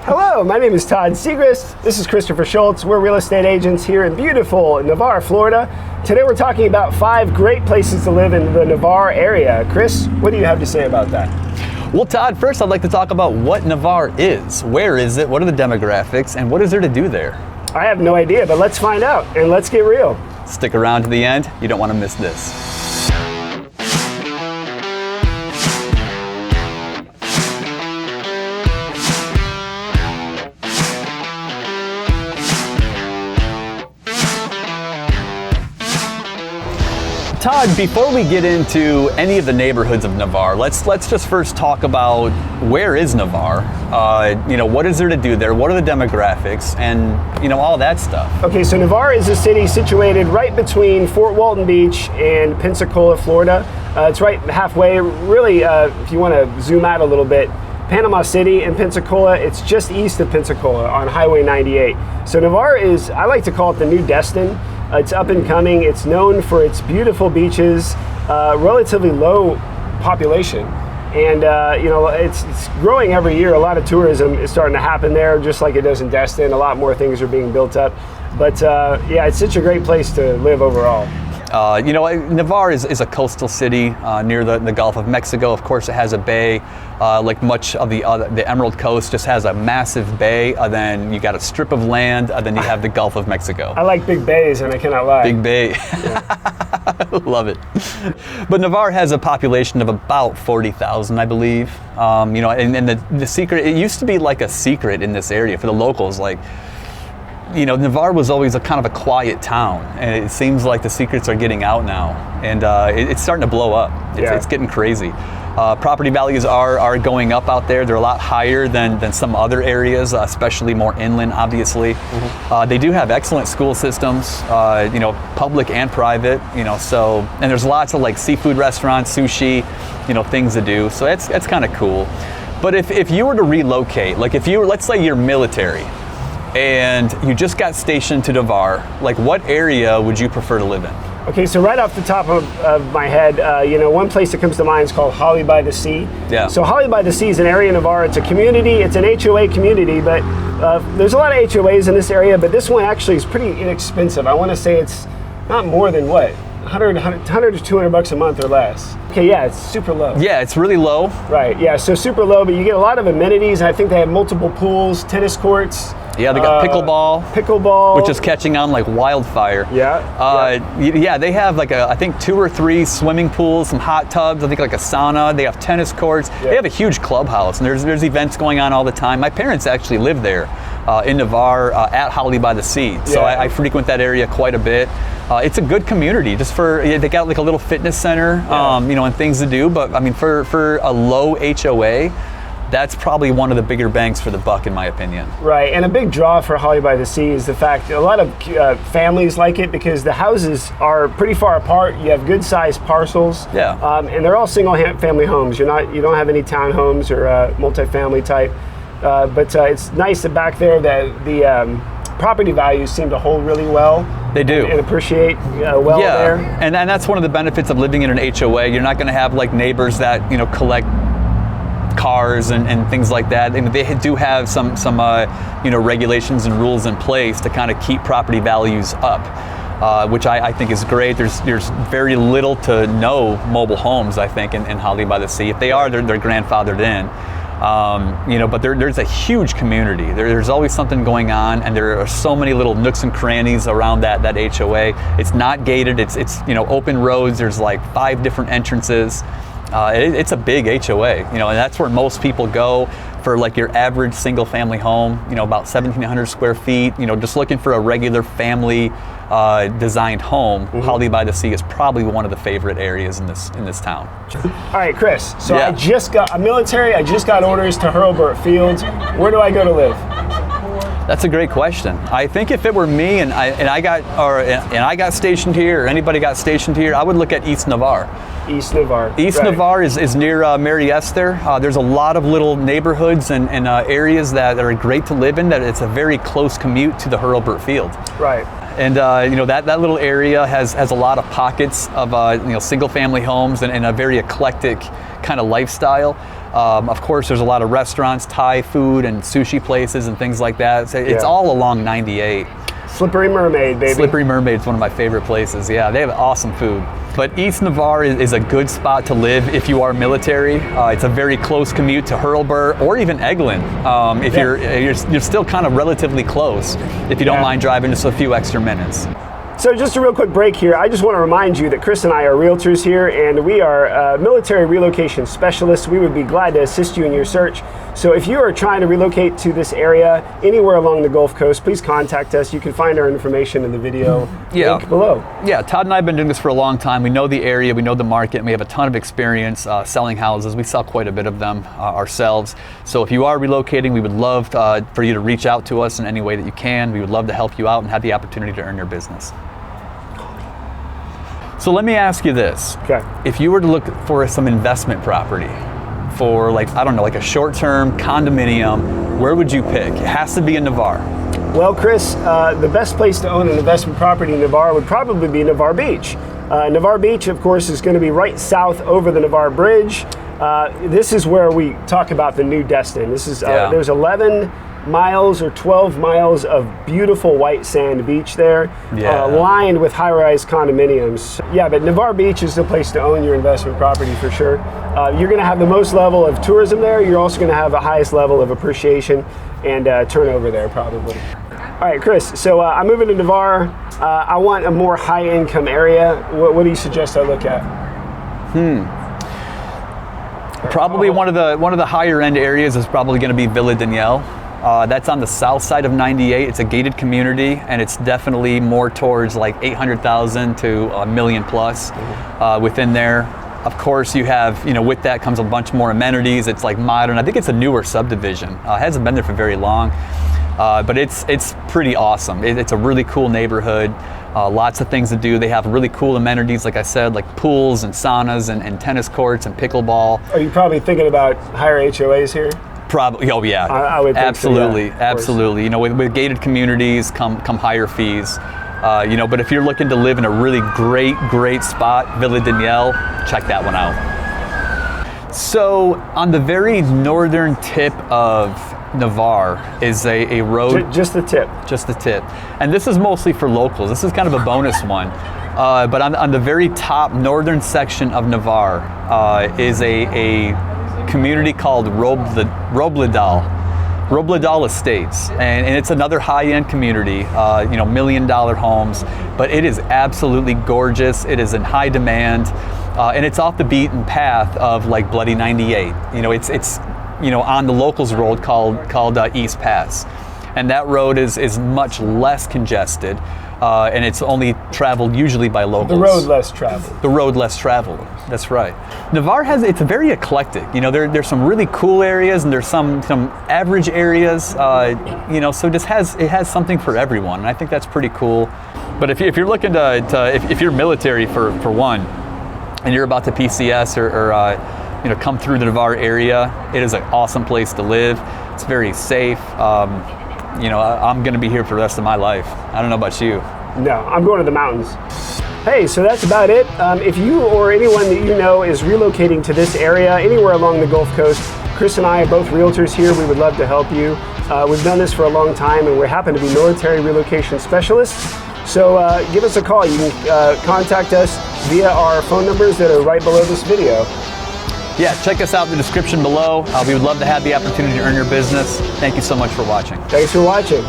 Hello, my name is Todd Segrist. This is Christopher Schultz. We're real estate agents here in beautiful Navarre, Florida. Today we're talking about 5 great places to live in the Navarre area. Chris, what do you have to say about that? Well, Todd, first I'd like to talk about what Navarre is. Where is it? What are the demographics? And what is there to do there? I have no idea, but let's find out and let's get real. Stick around to the end. You don't want to miss this. Todd, before we get into any of the neighborhoods of Navarre, let's just first talk about where is Navarre? What is there to do there? What are the demographics? And all that stuff. Okay, so Navarre is a city situated right between Fort Walton Beach and Pensacola, Florida. It's right halfway. Really, if you want to zoom out a little bit, Panama City and Pensacola, it's just east of Pensacola on Highway 98. So Navarre is, I like to call it the new Destin. It's up and coming. It's known for its beautiful beaches, relatively low population, and it's growing every year. A lot of tourism is starting to happen there, just like it does in Destin. A lot more things are being built up, but it's such a great place to live overall. Navarre is a coastal city near the Gulf of Mexico. Of course, it has a bay, like much of the Emerald Coast just has a massive bay. Then you got a strip of land, then you have the Gulf of Mexico. I like big bays, and I cannot lie. Big bay. Yeah. Love it. But Navarre has a population of about 40,000, I believe. And the secret, it used to be like a secret in this area for the locals, Navarre was always a kind of a quiet town, and it seems like the secrets are getting out now, and it's starting to blow up. It's getting crazy. Property values are going up out there. They're a lot higher than some other areas, especially more inland, obviously. Mm-hmm. They do have excellent school systems, public and private, and there's lots of like seafood restaurants, sushi, things to do. So that's kind of cool. But if you were to relocate, like let's say you're military, and you just got stationed to Navarre, like what area would you prefer to live in? Okay, so right off the top of my head, one place that comes to mind is called Holley by the Sea. Yeah. So Holley by the Sea is an area in Navarre. It's a community. It's an HOA community, but there's a lot of HOAs in this area, but this one actually is pretty inexpensive. I want to say it's not more than what? 100 to $200 a month or less. Okay, yeah, it's super low. Yeah, it's really low. Right, yeah, so super low, but you get a lot of amenities. I think they have multiple pools, tennis courts. Yeah, they got pickleball, which is catching on like wildfire. Yeah. They have I think 2 or 3 swimming pools, some hot tubs. I think like a sauna. They have tennis courts. Yeah. They have a huge clubhouse, and there's events going on all the time. My parents actually live there in Navarre at Holley by the Sea, so I frequent that area quite a bit. It's a good community. They got like a little fitness center, and things to do. But I mean, for a low HOA. That's probably one of the bigger bangs for the buck, in my opinion. Right, and a big draw for Holley by the Sea is the fact that a lot of families like it because the houses are pretty far apart. You have good-sized parcels, and they're all single-family homes. You don't have any townhomes or multifamily type, but it's nice that back there that the property values seem to hold really well. They do. And appreciate there. And that's one of the benefits of living in an HOA. You're not going to have like neighbors that collect cars and things like that. And they do have some regulations and rules in place to kind of keep property values up, which I think is great. There's very little to no mobile homes, I think, in Holley by the Sea. If they are, they're grandfathered in. But there's a huge community. There's always something going on, and there are so many little nooks and crannies around that HOA. It's not gated. It's open roads. There's like 5 different entrances. It's a big HOA, and that's where most people go for like your average single family home, about 1,700 square feet, just looking for a regular family designed home. Mm-hmm. Holley by the Sea is probably one of the favorite areas in this town. All right, Chris, so I just got orders to Hurlburt Fields. Where do I go to live? That's a great question. I think if it were me and I got stationed here, or anybody got stationed here, I would look at East Navarre. East Navarre. Navarre is near Mary Esther. There's a lot of little neighborhoods and areas that are great to live in. That it's a very close commute to the Hurlburt Field. Right. and that little area has a lot of pockets of single-family homes and a very eclectic kind of lifestyle. Of course, there's a lot of restaurants, Thai food and sushi places and things like that. So it's all along 98. Slippery Mermaid, baby. Slippery Mermaid is one of my favorite places. Yeah, they have awesome food. But East Navarre is a good spot to live if you are military. It's a very close commute to Hurlbur or even Eglin. If you're still kind of relatively close, if you don't mind driving just a few extra minutes. So just a real quick break here. I just want to remind you that Chris and I are realtors here, and we are military relocation specialists. We would be glad to assist you in your search. So if you are trying to relocate to this area anywhere along the Gulf Coast, please contact us. You can find our information in the video link below. Yeah, Todd and I have been doing this for a long time. We know the area, we know the market, and we have a ton of experience selling houses. We sell quite a bit of them ourselves. So if you are relocating, we would love for you to reach out to us in any way that you can. We would love to help you out and have the opportunity to earn your business. So let me ask you this. Okay. If you were to look for some investment property for like a short-term condominium, where would you pick? It has to be in Navarre. Well, Chris, the best place to own an investment property in Navarre would probably be Navarre Beach. Navarre Beach, of course, is going to be right south over the Navarre Bridge. This is where we talk about the new Destin. This is there's 11 miles or 12 miles of beautiful white sand beach there, lined with high-rise condominiums. Yeah, but Navarre Beach is the place to own your investment property for sure. You're going to have the most level of tourism there. You're also going to have the highest level of appreciation and turnover there probably. All right, Chris, so I'm moving to Navarre. I want a more high-income area. What do you suggest I look at? Probably one of the higher-end areas is probably going to be Villa Danielle. That's on the south side of 98. It's a gated community, and it's definitely more towards like 800,000 to $1 million plus within there. Of course, you have, with that comes a bunch more amenities. It's like modern. I think it's a newer subdivision. It hasn't been there for very long, but it's pretty awesome. It's a really cool neighborhood. Lots of things to do. They have really cool amenities, like I said, like pools and saunas and tennis courts and pickleball. Are you probably thinking about higher HOAs here? Probably. Oh yeah. I would think absolutely, so, absolutely. With gated communities come higher fees. But if you're looking to live in a really great spot, Villa Danielle, check that one out. So on the very northern tip of Navarre is a road. Just the tip. Just the tip. And this is mostly for locals. This is kind of a bonus one. But on the very top northern section of Navarre is a community called Robledal Estates, and it's another high-end community, $1 million homes, but it is absolutely gorgeous. It is in high demand, and it's off the beaten path of like Bloody 98. It's on the locals road called East Pass, and that road is much less congested. And it's only traveled usually by locals. The road less traveled. The road less traveled. That's right. Navarre it's very eclectic. There's some really cool areas and there's some average areas. So it has something for everyone, and I think that's pretty cool. But if you're looking if you're military for one, and you're about to PCS or come through the Navarre area, it is an awesome place to live. It's very safe. I'm going to be here for the rest of my life. I don't know about you. No, I'm going to the mountains. Hey, so that's about it. If you or anyone that you know is relocating to this area, anywhere along the Gulf Coast, Chris and I are both realtors here. We would love to help you. We've done this for a long time, and we happen to be military relocation specialists. So give us a call. You can contact us via our phone numbers that are right below this video. Yeah, check us out in the description below. We would love to have the opportunity to earn your business. Thank you so much for watching. Thanks for watching.